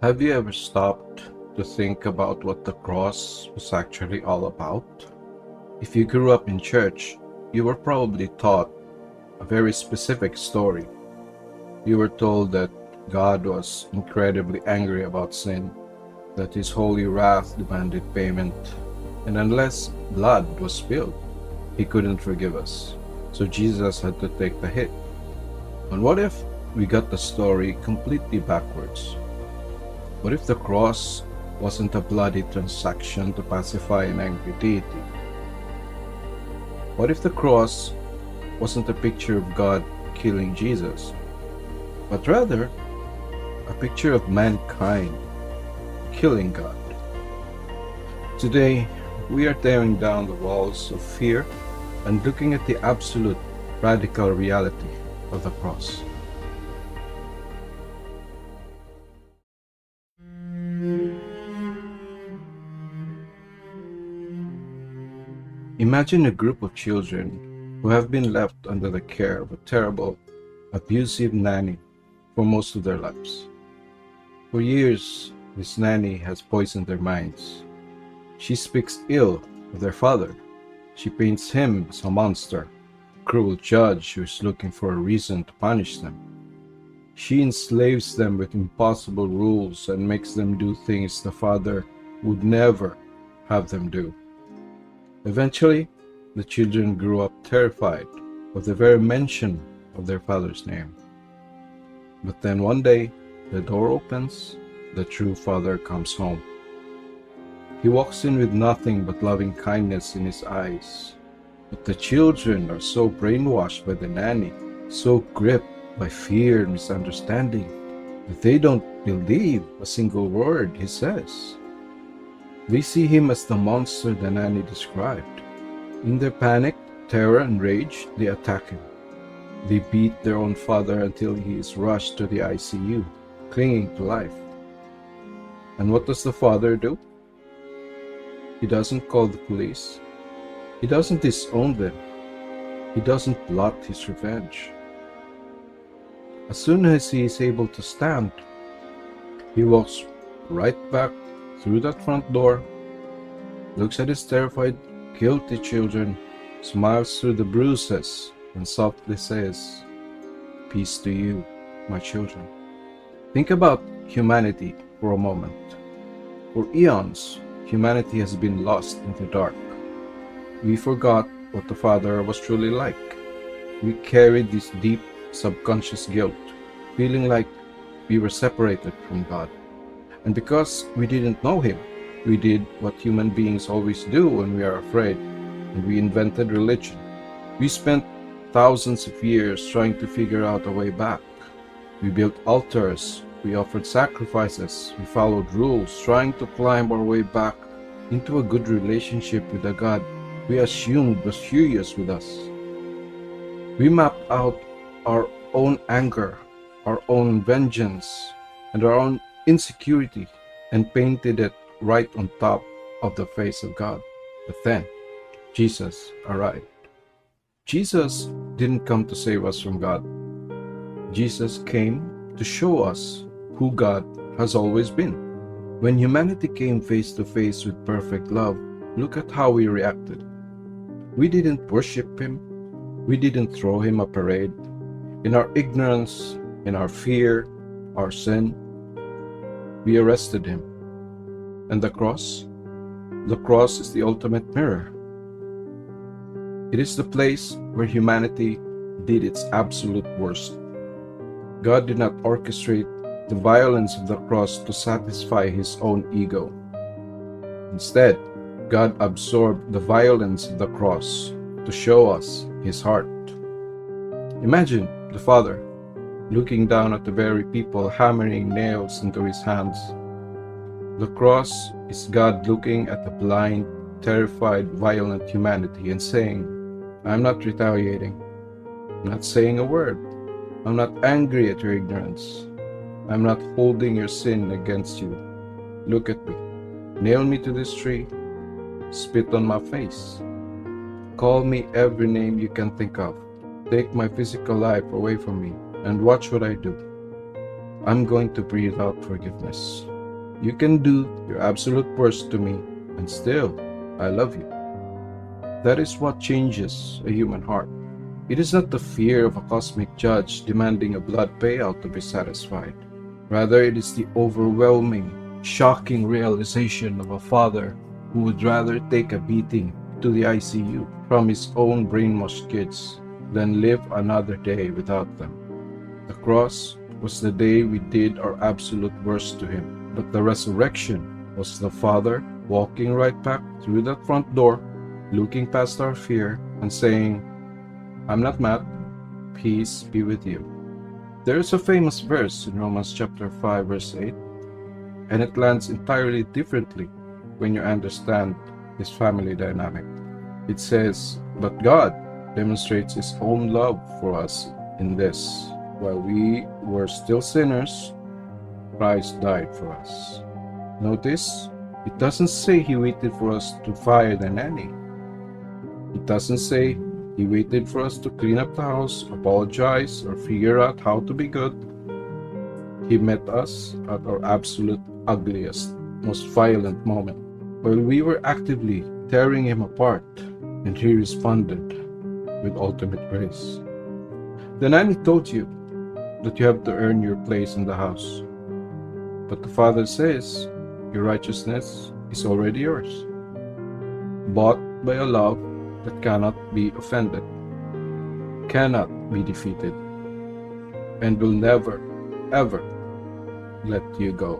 Have you ever stopped to think about what the cross was actually all about? If you grew up in church, you were probably taught a very specific story. You were told that God was incredibly angry about sin, that his holy wrath demanded payment, and unless blood was spilled, he couldn't forgive us. So Jesus had to take the hit. And what if we got the story completely backwards? What if the cross wasn't a bloody transaction to pacify an angry deity? What if the cross wasn't a picture of God killing Jesus, but rather a picture of mankind killing God? Today, we are tearing down the walls of fear and looking at the absolute radical reality of the cross. Imagine a group of children who have been left under the care of a terrible, abusive nanny for most of their lives. For years, this nanny has poisoned their minds. She speaks ill of their father. She paints him as a monster, a cruel judge who is looking for a reason to punish them. She enslaves them with impossible rules and makes them do things the father would never have them do. Eventually, the children grew up terrified of the very mention of their father's name. But then one day, the door opens, the true father comes home. He walks in with nothing but loving kindness in his eyes. But the children are so brainwashed by the nanny, so gripped by fear and misunderstanding, that they don't believe a single word he says. They see him as the monster the nanny described. In their panic, terror, and rage, they attack him. They beat their own father until he is rushed to the ICU, clinging to life. And what does the father do? He doesn't call the police. He doesn't disown them. He doesn't plot his revenge. As soon as he is able to stand, he walks right back through that front door, looks at his terrified, guilty children, smiles through the bruises, and softly says, "Peace to you, my children." Think about humanity for a moment. For eons, humanity has been lost in the dark. We forgot what the Father was truly like. We carried this deep, subconscious guilt, feeling like we were separated from God. And because we didn't know him, we did what human beings always do when we are afraid, and we invented religion. We spent thousands of years trying to figure out a way back. We built altars, we offered sacrifices, we followed rules, trying to climb our way back into a good relationship with a God we assumed was furious with us. We mapped out our own anger, our own vengeance, and our own insecurity, and painted it right on top of the face of God. But then, Jesus arrived. Jesus didn't come to save us from God. Jesus came to show us who God has always been. When humanity came face to face with perfect love, look at how we reacted. We didn't worship him. We didn't throw him a parade. In our ignorance, in our fear, our sin, we arrested him. And the cross? The cross is the ultimate mirror. It is the place where humanity did its absolute worst. God did not orchestrate the violence of the cross to satisfy his own ego. Instead, God absorbed the violence of the cross to show us his heart. Imagine the Father looking down at the very people hammering nails into his hands. The cross is God looking at the blind, terrified, violent humanity and saying, "I'm not retaliating. I'm not saying a word. I'm not angry at your ignorance. I'm not holding your sin against you. Look at me. Nail me to this tree. Spit on my face. Call me every name you can think of. Take my physical life away from me, and watch what I do. I'm going to breathe out forgiveness. You can do your absolute worst to me, and still, I love you. That is what changes a human heart. It is not the fear of a cosmic judge demanding a blood payout to be satisfied. Rather, it is the overwhelming, shocking realization of a father who would rather take a beating to the ICU from his own brainwashed kids than live another day without them. The cross was the day we did our absolute worst to him, but the resurrection was the Father walking right back through that front door, looking past our fear and saying, I'm not mad, peace be with you. There is a famous verse in Romans chapter 5 verse 8, and it lands entirely differently when you understand this family dynamic. It says, but God demonstrates his own love for us in this: while we were still sinners, Christ died for us. Notice, it doesn't say he waited for us to fire the nanny. It doesn't say he waited for us to clean up the house, apologize, or figure out how to be good. He met us at our absolute ugliest, most violent moment, while we were actively tearing him apart, and he responded with ultimate grace. The nanny told you that you have to earn your place in the house, but the Father says your righteousness is already yours, bought by a love that cannot be offended, cannot be defeated, and will never, ever let you go.